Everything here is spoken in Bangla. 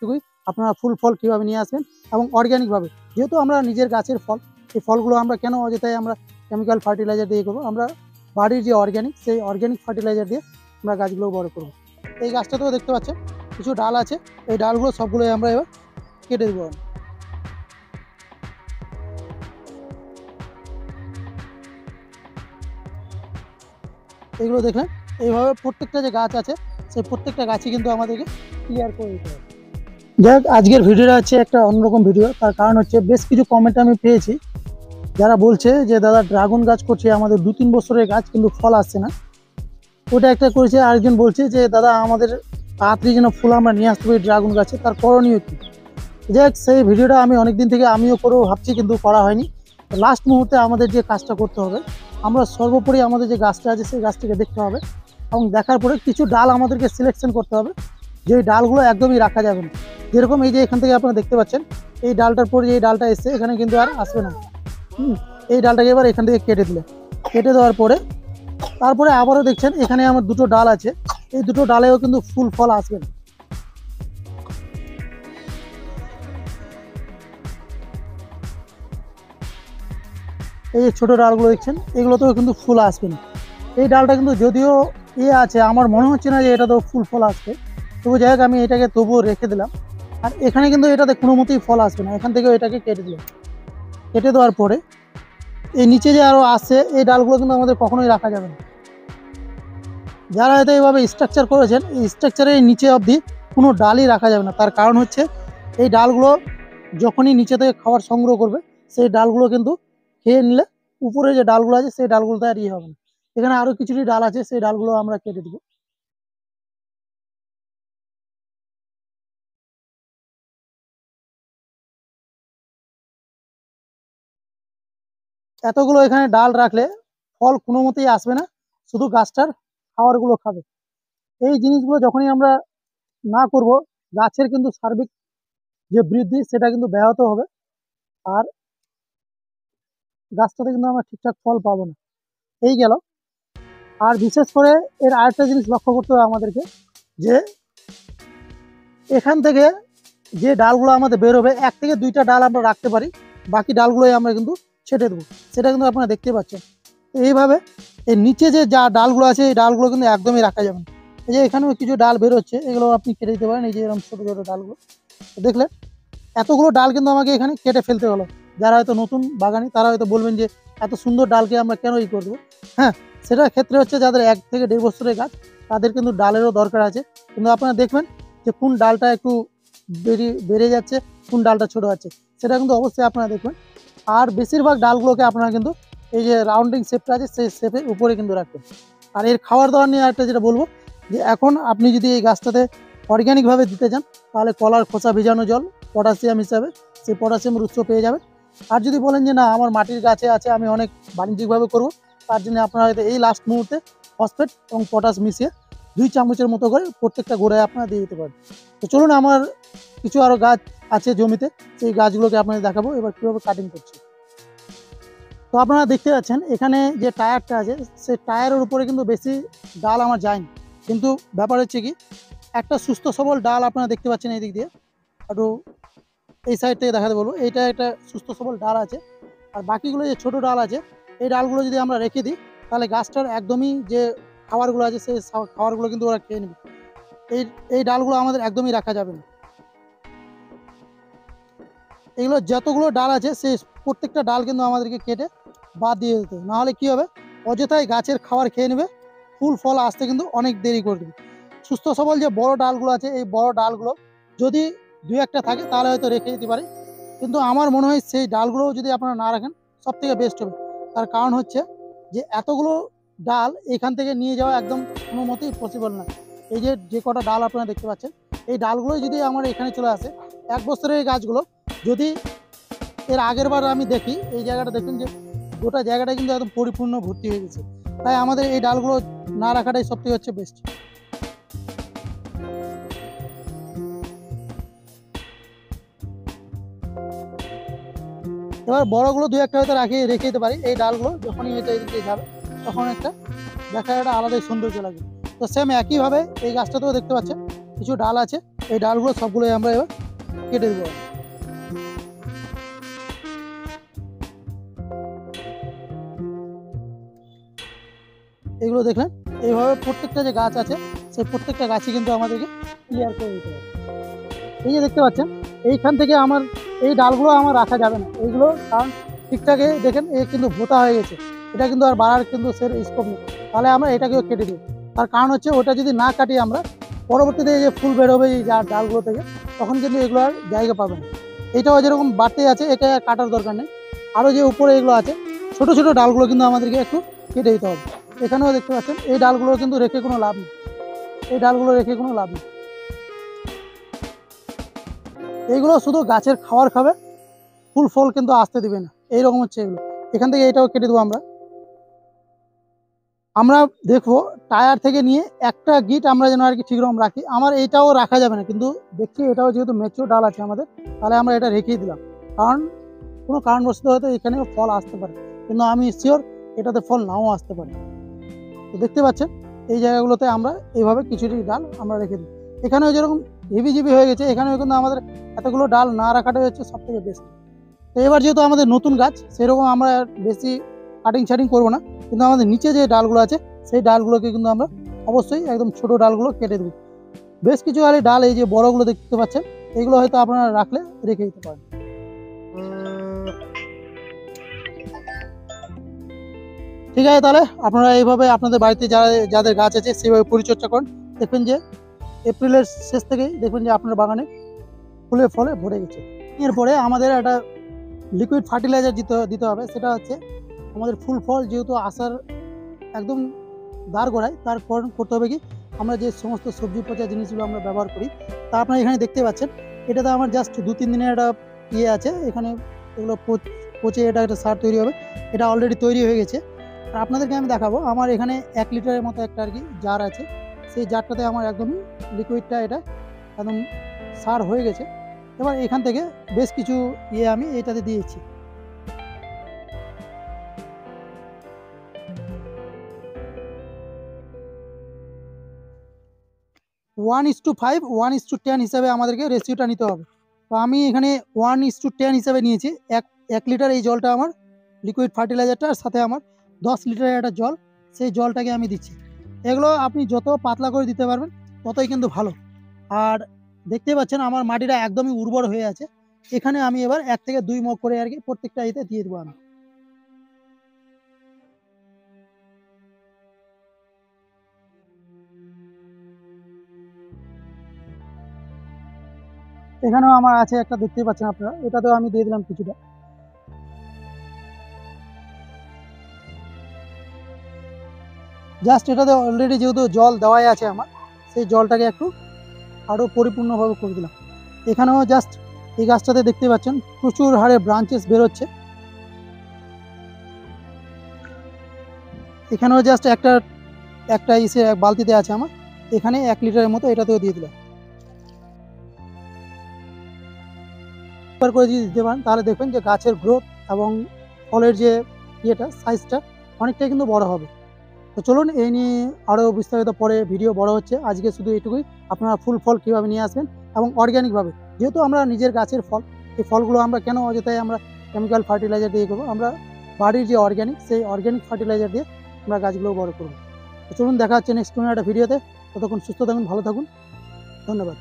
এইটুকুই, আপনারা ফুল ফল কীভাবে নিয়ে আসবেন এবং অর্গ্যানিকভাবে, যেহেতু আমরা নিজের গাছের ফল, এই ফলগুলো আমরা কেন অযথায় আমরা কেমিক্যাল ফার্টিলাইজার দিয়ে করবো, আমরা বাড়ির যে অর্গ্যানিক, সেই অর্গ্যানিক ফার্টিলাইজার দিয়ে আমরা গাছগুলো বড় করবো। এই গাছটাতেও দেখতে পাচ্ছেন কিছু ডাল আছে, এই ডালগুলো সবগুলোই আমরা এবার কেটে দেবো। এগুলো দেখলেন, এইভাবে প্রত্যেকটা যে গাছ আছে সেই প্রত্যেকটা গাছই কিন্তু আমাদেরকে ক্লিয়ার করে দিতে হবে। যাই হোক, আজকের ভিডিওটা হচ্ছে একটা অন্যরকম ভিডিও, তার কারণ হচ্ছে বেশ কিছু কমেন্ট আমি পেয়েছি যারা বলছে যে দাদা ড্রাগন গাছ করছে আমাদের 2-3 বছরের গাছ কিন্তু ফল আসছে না। ওটা একটা করেছে, আরেকজন বলছে যে দাদা আমাদের তাড়াতাড়ি যেন ফুল আমরা নিয়ে আসতে পারি ড্রাগন গাছে, তার করণীয় কী। যাই হোক, সেই ভিডিওটা আমি অনেকদিন থেকে আমিও করেও ভাবছি কিন্তু করা হয়নি। লাস্ট মুহূর্তে আমাদের যে কাজটা করতে হবে, আমরা সর্বোপরি আমাদের যে গাছটা আছে সেই গাছটিকে দেখতে হবে এবং দেখার পরে কিছু ডাল আমাদেরকে সিলেকশন করতে হবে, যে ডালগুলো একদমই রাখা যাবে না। যেরকম এই যে এখান থেকে আপনারা দেখতে পাচ্ছেন এই ডালটার পরে যে ডালটা এসছে এখানে কিন্তু আর আসবে না। এই ডালটাকে এবার এখান থেকে কেটে দিলে, কেটে দেওয়ার পরে তারপরে আবারও দেখছেন এখানে আমার দুটো ডাল আছে, এই দুটো ডালেও কিন্তু ফুল ফল আসবে না। এই যে ছোটো ডালগুলো দেখছেন এগুলোতেও কিন্তু ফুল আসবে না। এই ডালটা কিন্তু যদিও আছে, আমার মনে হচ্ছে না যে এটাতেও ফুল ফল আসবে, তবু যাই হোক আমি এটাকে তবুও রেখে দিলাম। আর এখানে কিন্তু এটাতে কোনো মতেই ফল আসবে না, এখান থেকেও এটাকে কেটে দিলাম। কেটে দেওয়ার পরে এই নিচে যে আরও আসছে এই ডালগুলো কিন্তু আমাদের কখনোই রাখা যাবে না। যারা হয়তো এইভাবে স্ট্রাকচার করেছেন, এই স্ট্রাকচারের নিচে অবধি কোনো ডালই রাখা যাবে না, তার কারণ হচ্ছে এই ডালগুলো যখনই নিচে থেকে খাবার সংগ্রহ করবে সেই ডালগুলো কিন্তু খেয়ে নিলে উপরে যে ডালগুলো আছে সেই ডালগুলোতে আর হবে না। এখানে আরও কিছুটি ডাল আছে, সেই ডালগুলো আমরা কেটে দেবো। এতগুলো এখানে ডাল রাখলে ফল কোনো মতেই আসবে না, শুধু গাছটার খাবারগুলো খাবে। এই জিনিসগুলো যখনই আমরা না করব, গাছের কিন্তু সার্বিক যে বৃদ্ধি সেটা কিন্তু ব্যাহত হবে, আর গাছটাতে কিন্তু আমরা ঠিকঠাক ফল পাবো না। এই গেল। আর বিশেষ করে এর আরেকটা জিনিস লক্ষ্য করতে হবে আমাদেরকে, যে এখান থেকে যে ডালগুলো আমাদের বেরোবে 1 থেকে 2টা ডাল আমরা রাখতে পারি, বাকি ডালগুলোই আমরা কিন্তু ছেটে দেবো, সেটা কিন্তু আপনারা দেখতে পাচ্ছেন। এইভাবে এই নিচে যে যা ডালগুলো আছে এই ডালগুলো কিন্তু একদমই রাখা যাবে না। এই যে এখানেও কিছু ডাল বেরোচ্ছে, এগুলো আপনি কেটে দিতে পারেন, এই যে এরকম ছোটো ছোটো ডালগুলো দেখলেন। এতগুলো ডাল কিন্তু আমাকে এখানে কেটে ফেলতে হলো। যারা হয়তো নতুন বাগানি তারা হয়তো বলবেন যে এত সুন্দর ডালকে আমরা কেন করবো। হ্যাঁ, সেটার ক্ষেত্রে হচ্ছে যাদের 1 থেকে 1.5 বছরের গাছ তাদের কিন্তু ডালেরও দরকার আছে, কিন্তু আপনারা দেখবেন যে কোন ডালটা একটু বেড়ে যাচ্ছে, কোন ডালটা ছোটো আছে, সেটা কিন্তু অবশ্যই আপনারা দেখবেন। আর বেশিরভাগ ডালগুলোকে আপনারা কিন্তু এই যে রাউন্ডিং শেপটা আছে সেই শেপের উপরে কিন্তু রাখবেন। আর এর খাওয়ার দাওয়ার নিয়ে আরেকটা যেটা বলবো, যে এখন আপনি যদি এই গাছটাতে অর্গ্যানিকভাবে দিতে চান তাহলে কলার খোসা ভিজানো জল পটাশিয়াম হিসাবে সেই পটাশিয়ামের উৎস পেয়ে যাবেন। আর যদি বলেন যে না আমার মাটির গাছে আছে আমি অনেক বাণিজ্যিকভাবে করব, তার জন্য আপনারা হয়তো এই লাস্ট মুহূর্তে ফসফেট এবং পটাশ মিশিয়ে 2 চামচের মতো করে প্রত্যেকটা গোড়ায় আপনারা দিয়ে দিতে পারেন। তো চলুন, আমার কিছু আরও গাছ আছে জমিতে, সেই গাছগুলোকে আপনাদের দেখাবো এবার কীভাবে কাটিং করছি। তো আপনারা দেখতে পাচ্ছেন এখানে যে টায়ারটা আছে সেই টায়ারের উপরে কিন্তু বেশি ডাল আমার যায়নি, কিন্তু ব্যাপার হচ্ছে কি একটা সুস্থ সবল ডাল আপনারা দেখতে পাচ্ছেন এই দিক দিয়ে, একটু এই সাইড থেকে দেখাতে বলবো, এইটা একটা সুস্থ সবল ডাল আছে। আর বাকিগুলো যে ছোটো ডাল আছে এই ডালগুলো যদি আমরা রেখে দিই তাহলে গাছটার একদমই যে খাবারগুলো আছে সেই খাবারগুলো কিন্তু ওরা খেয়ে নেবে। এই ডালগুলো আমাদের একদমই রাখা যাবে না। এগুলো যতগুলো ডাল আছে সেই প্রত্যেকটা ডাল কিন্তু আমাদেরকে কেটে বাদ দিয়ে দিতে হবে, নাহলে কী হবে অযথায় গাছের খাবার খেয়ে নেবে, ফুল ফল আসতে কিন্তু অনেক দেরি করে দেবে। সুস্থ সবল যে বড় ডালগুলো আছে এই বড় ডালগুলো যদি 2-1টা থাকে তাহলে হয়তো রেখে দিতে পারি, কিন্তু আমার মনে হয় সেই ডালগুলো যদি আপনারা না রাখেন সব থেকে বেস্ট হবে। তার কারণ হচ্ছে যে এতগুলো ডাল এখান থেকে নিয়ে যাওয়া একদম কোনো মতেই পসিবল না। এই যে কটা ডাল আপনারা দেখতে পাচ্ছেন এই ডালগুলোই যদি আমার এখানে চলে আসে, 1 বছরের এই গাছগুলো যদি এর আগের বার আমি দেখি এই জায়গাটা দেখুন যে গোটা জায়গাটা কিন্তু একদম পরিপূর্ণ ভর্তি হয়ে গেছে, তাই আমাদের এই ডালগুলো না রাখাটাই সবথেকে হচ্ছে বেস্ট। এবার বড়গুলো 2-1টা হয়তো রেখে দিতে পারি, এই ডালগুলো যখনই হয়তো এদিকে যাবে তখন একটা দেখার একটা আলাদাই সৌন্দর্য লাগবে। তো সেম একইভাবে এই গাছটাতেও দেখতে পাচ্ছেন কিছু ডাল আছে, এই ডালগুলো সবগুলোই আমরা এবার কেটে দেবো। এগুলো দেখলেন, এইভাবে প্রত্যেকটা যে গাছ আছে সেই প্রত্যেকটা গাছই কিন্তু আমাদেরকে ক্লিয়ার করে দিতে হবে। এই যে দেখতে পাচ্ছেন, এইখান থেকে আমার এই ডালগুলো আমার রাখা যাবে না, এইগুলো কারণ ঠিকঠাকই দেখেন এ কিন্তু ভোতা হয়ে গেছে, এটা কিন্তু আর বাড়ার কিন্তু সে স্কোপ নেই। তাহলে আমরা এটাকেও কেটে দিই। তার কারণ হচ্ছে ওটা যদি না কাটি আমরা, পরবর্তীতে এই যে ফুল বেরোবে এই ডালগুলো থেকে, তখন কিন্তু এগুলো আর জায়গা পাবে না। এটাও যেরকম বাড়তে আছে, এটা কাটার দরকার নেই। আরও যে উপরে এগুলো আছে ছোট ছোট ডালগুলো কিন্তু আমাদেরকে একটু কেটে দিতে হবে। এখানেও দেখতে পাচ্ছেন এই ডালগুলো কিন্তু রেখে কোনো লাভ নেই, এই ডালগুলো রেখে কোনো লাভ নেই। এইগুলো শুধু গাছের খাবার খাবে, ফুল ফল কিন্তু আসতে দিবে না, এইরকম হচ্ছে এগুলো। এখান থেকে এটাও কেটে দেবো আমরা। আমরা দেখবো টায়ার থেকে নিয়ে একটা গিট আমরা যেন আর কি ঠিকরকম রাখি। আমার এইটাও রাখা যাবে না, কিন্তু দেখছি এটাও যেহেতু ম্যাচিওর ডাল আছে আমাদের, তাহলে আমরা এটা রেখেই দিলাম। কারণ কোনো কারণবশত হয়তো এখানেও ফল আসতে পারে, কিন্তু আমি শিওর এটাতে ফল নাও আসতে পারে। তো দেখতে পাচ্ছেন এই জায়গাগুলোতে আমরা এইভাবে কিছুটি ডাল আমরা রেখে দিই। এখানেও যেরকম হেভি হয়ে গেছে, এখানেও কিন্তু আমাদের এতগুলো ডাল না রাখাটাই হচ্ছে সব থেকে বেস্ট। তো এবার যেহেতু আমাদের নতুন গাছ, সেরকম আমরা বেশি কাটিং ছাটিং করবো না, কিন্তু আমাদের নিচে যে ডালগুলো আছে সেই ডালগুলোকে কিন্তু আমরা অবশ্যই একদম ছোট ডালগুলো কেটে দেবো। বেশ কিছু আরে ডাল এই যে বড়গুলো দেখতে পাচ্ছেন, এগুলো হয়তো আপনারা রাখলে রেখে দিতে পারেন। ঠিক আছে, তাহলে আপনারা এইভাবে আপনাদের বাড়িতে যাদের গাছ আছে সেইভাবে পরিচর্যা করেন। দেখবেন যে এপ্রিলের শেষ থেকেই দেখবেন যে আপনার বাগানে ফুলে ফলে ভরে গেছে। এরপরে আমাদের একটা লিকুইড ফার্টিলাইজার দিতে হবে। সেটা হচ্ছে আমাদের ফুল ফল যেহেতু আসার একদম দাঁড় গোড়ায়, তার করতে হবে কি, আমরা যে সমস্ত সবজি পচা জিনিসগুলো আমরা ব্যবহার করি, তা আপনারা এখানে দেখতে পাচ্ছেন। এটাতে আমার জাস্ট 2-3 দিনের একটা ইয়ে আছে এখানে, এগুলো পচে এটা একটা সার তৈরি হবে। এটা অলরেডি তৈরি হয়ে গেছে। আর আপনাদেরকে আমি দেখাবো, আমার এখানে 1 লিটারের মতো একটা আর কি জার আছে। সেই জারটাতে আমার একদমই লিকুইডটা এটা একদম সার হয়ে গেছে। এবার এখান থেকে বেশ কিছু ইয়ে আমি এটাতে দিয়েছি। ওয়ান ইস টু 5, 1:10 হিসাবে আমাদেরকে রেশিওটা নিতে হবে। তো আমি এখানে 1:10 হিসাবে নিয়েছি। এক লিটার এই জলটা আমার লিকুইড ফার্টিলাইজারটার সাথে আমার 10 লিটারের একটা জল, সেই জলটাকে আমি দিচ্ছি। এগুলো আপনি যত পাতলা করে দিতে পারবেন ততই কিন্তু ভালো। আর দেখতে পাচ্ছেন আমার মাটিটা একদমই উর্বর হয়ে আছে। এখানে আমি এবার 1 থেকে 2 মগ করে আর কি প্রত্যেকটা ইতে দিয়ে দেবো আমি। এখানেও আমার আছে একটা, দেখতেই পাচ্ছেন আপনারা, এটাতেও আমি দিয়ে দিলাম কিছুটা। জাস্ট এটাতে অলরেডি যেহেতু জল দেওয়াই আছে আমার, সেই জলটাকে একটু আরও পরিপূর্ণভাবে করে দিলাম। এখানেও জাস্ট এই গাছটাতে দেখতে পাচ্ছেন প্রচুর হারে ব্রাঞ্চেস বেরোচ্ছে। এখানেও জাস্ট একটা ইসে এক বালতিতে আছে আমার, এখানে 1 লিটারের মতো এটাতেও দিয়ে দিলাম। একবার করে যদি দিতে পারেন তাহলে দেখবেন যে গাছের গ্রোথ এবং ফলের যে ইয়েটা সাইজটা অনেকটাই কিন্তু বড় হবে। তো চলুন এই নিয়ে আরও বিস্তারিত পরে ভিডিও বড় হচ্ছে। আজকে শুধু এটুকুই, আপনারা ফুল ফল কীভাবে নিয়ে আসবেন এবং অর্গ্যানিকভাবে, যেহেতু আমরা নিজের গাছের ফল, এই ফলগুলো আমরা কেন অযথায় আমরা কেমিক্যাল ফার্টিলাইজার দিয়ে করবো, আমরা বাড়ির যে অর্গ্যানিক, সেই অর্গ্যানিক ফার্টিলাইজার দিয়ে আমরা গাছগুলো বড় করবো। তো চলুন দেখা হচ্ছে নেক্সট কোনো একটা ভিডিওতে। ততক্ষণ সুস্থ থাকুন, ভালো থাকুন, ধন্যবাদ।